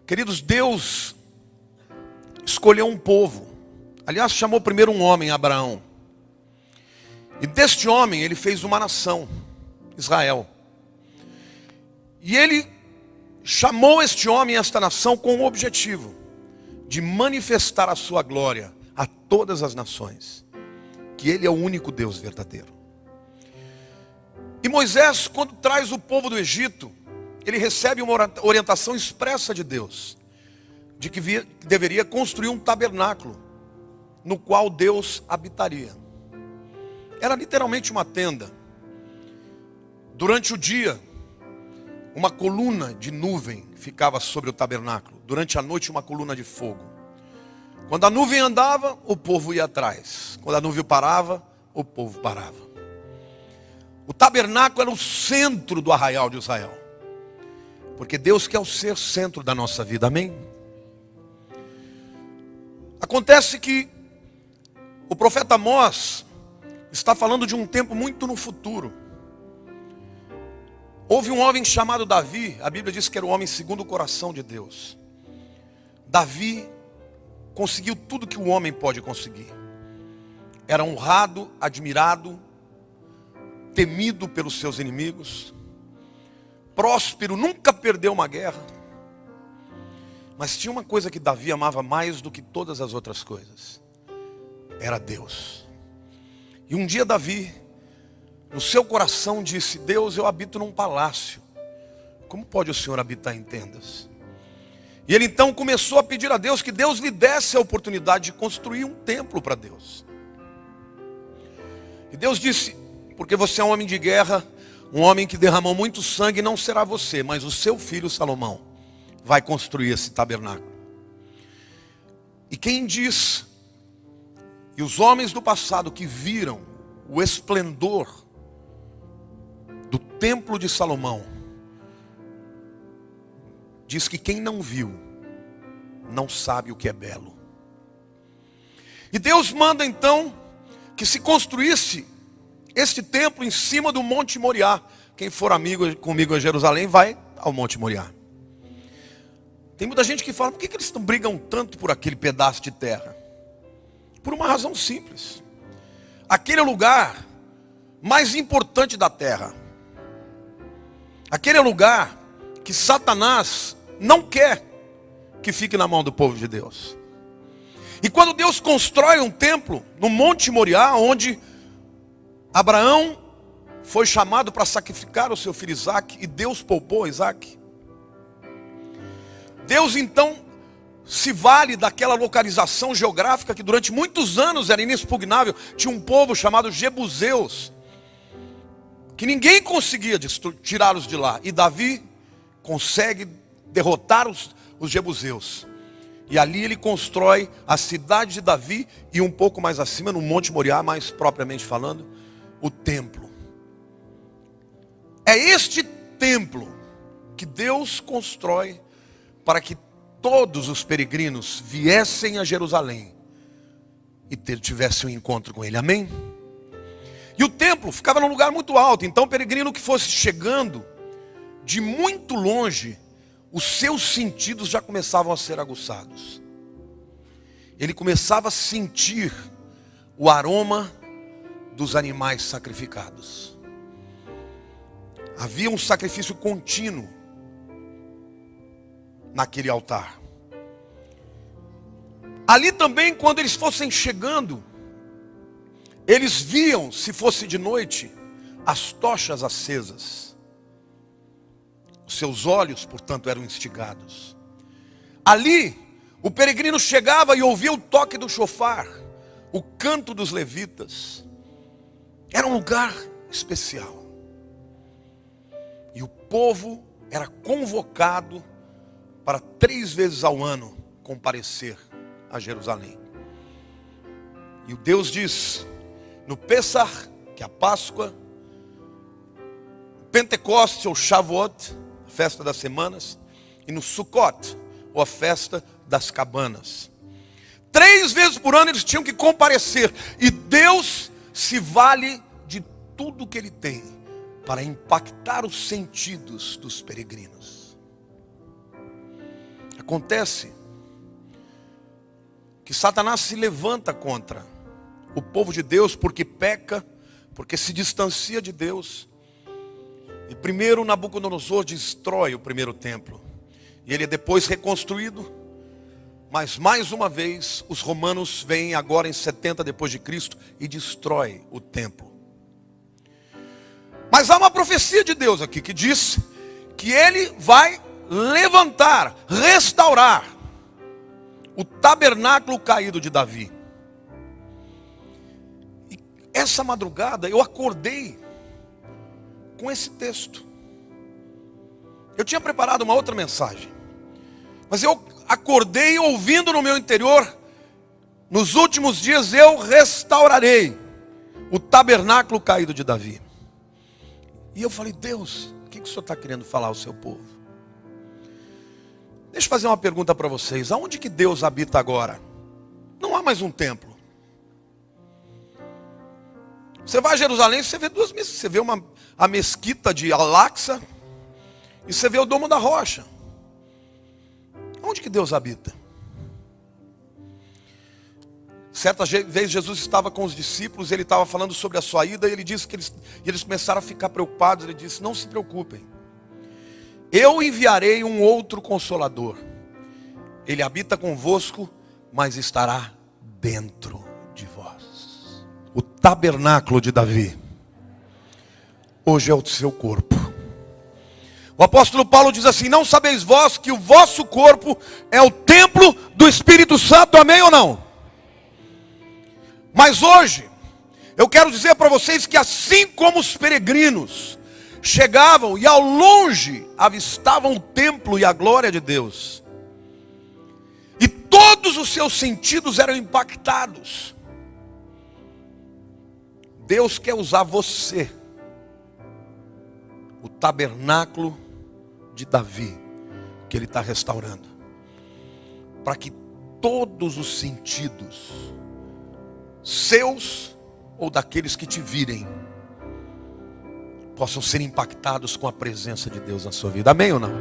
Queridos, Deus escolheu um povo. Aliás, chamou primeiro um homem, Abraão. E deste homem ele fez uma nação, Israel. E ele chamou este homem e esta nação com o objetivo de manifestar a sua glória a todas as nações. Que ele é o único Deus verdadeiro. E Moisés, quando traz o povo do Egito, ele recebe uma orientação expressa de Deus, de que deveria construir um tabernáculo, no qual Deus habitaria. Era literalmente uma tenda. Durante o dia, uma coluna de nuvem ficava sobre o tabernáculo. Durante a noite, uma coluna de fogo. Quando a nuvem andava, o povo ia atrás. Quando a nuvem parava, o povo parava. O tabernáculo era o centro do arraial de Israel. Porque Deus quer ser centro da nossa vida, amém? Acontece que o profeta Amós está falando de um tempo muito no futuro. Houve um homem chamado Davi, a Bíblia diz que era o homem segundo o coração de Deus. Davi conseguiu tudo que o homem pode conseguir. Era honrado, admirado, temido pelos seus inimigos, próspero, nunca perdeu uma guerra. Mas tinha uma coisa que Davi amava mais do que todas as outras coisas. Era Deus. E um dia Davi, no seu coração, disse: Deus, eu habito num palácio. Como pode o Senhor habitar em tendas? E ele então começou a pedir a Deus que Deus lhe desse a oportunidade de construir um templo para Deus. E Deus disse: porque você é um homem de guerra, um homem que derramou muito sangue, não será você, mas o seu filho Salomão vai construir esse tabernáculo. E quem diz, e os homens do passado que viram o esplendor do templo de Salomão, diz que quem não viu, não sabe o que é belo. E Deus manda então que se construísse este templo em cima do Monte Moriá. Quem for amigo comigo a Jerusalém, vai ao Monte Moriá. Tem muita gente que fala: por que eles brigam tanto por aquele pedaço de terra? Por uma razão simples. Aquele é o lugar mais importante da terra. Aquele é o lugar que Satanás não quer que fique na mão do povo de Deus. E quando Deus constrói um templo no Monte Moriá, onde Abraão foi chamado para sacrificar o seu filho Isaque, e Deus poupou Isaque, Deus então se vale daquela localização geográfica que durante muitos anos era inexpugnável. Tinha um povo chamado Jebuseus, que ninguém conseguia tirá-los de lá. E Davi consegue derrotar os Jebuseus. E ali ele constrói a cidade de Davi, e um pouco mais acima, no Monte Moriá, mais propriamente falando, o templo. É este templo que Deus constrói para que todos os peregrinos viessem a Jerusalém e tivessem um encontro com ele, amém? E o templo ficava num lugar muito alto, então o peregrino que fosse chegando de muito longe, os seus sentidos já começavam a ser aguçados. Ele começava a sentir o aroma dos animais sacrificados. Havia um sacrifício contínuo naquele altar. Ali também, quando eles fossem chegando, eles viam, se fosse de noite, as tochas acesas. Os seus olhos, portanto, eram instigados. Ali, o peregrino chegava e ouvia o toque do chofar, o canto dos levitas. Era um lugar especial. E o povo era convocado para 3 vezes ao ano comparecer a Jerusalém. E o Deus diz, no Pessach, que é a Páscoa, Pentecoste ou Shavuot, a festa das semanas, e no Sukkot, ou a festa das cabanas. 3 vezes por ano eles tinham que comparecer. E Deus se vale de tudo que Ele tem para impactar os sentidos dos peregrinos. Acontece que Satanás se levanta contra o povo de Deus porque peca, porque se distancia de Deus. E primeiro Nabucodonosor destrói o primeiro templo. E ele é depois reconstruído. Mas mais uma vez os romanos vêm agora em 70 depois de Cristo e destrói o templo. Mas há uma profecia de Deus aqui que diz que ele vai levantar, restaurar o tabernáculo caído de Davi. E essa madrugada eu acordei com esse texto. Eu tinha preparado uma outra mensagem, mas eu acordei ouvindo no meu interior: nos últimos dias eu restaurarei o tabernáculo caído de Davi. E eu falei: Deus, o que o Senhor está querendo falar ao seu povo? Deixa eu fazer uma pergunta para vocês. Aonde que Deus habita agora? Não há mais um templo. Você vai a Jerusalém, você vê duas mesquitas. Você vê a mesquita de Al-Aqsa e você vê o Domo da Rocha. Onde que Deus habita? Certa vez Jesus estava com os discípulos, ele estava falando sobre a sua ida, e ele disse que eles começaram a ficar preocupados. Ele disse: não se preocupem, eu enviarei um outro Consolador. Ele habita convosco, mas estará dentro de vós. O tabernáculo de Davi hoje é o seu corpo. O apóstolo Paulo diz assim: não sabeis vós que o vosso corpo é o templo do Espírito Santo, amém ou não? Mas hoje, eu quero dizer para vocês que assim como os peregrinos chegavam e ao longe avistavam o templo e a glória de Deus, e todos os seus sentidos eram impactados, Deus quer usar você, o tabernáculo de Davi, que Ele está restaurando, para que todos os sentidos, seus ou daqueles que te virem, possam ser impactados com a presença de Deus na sua vida, amém ou não?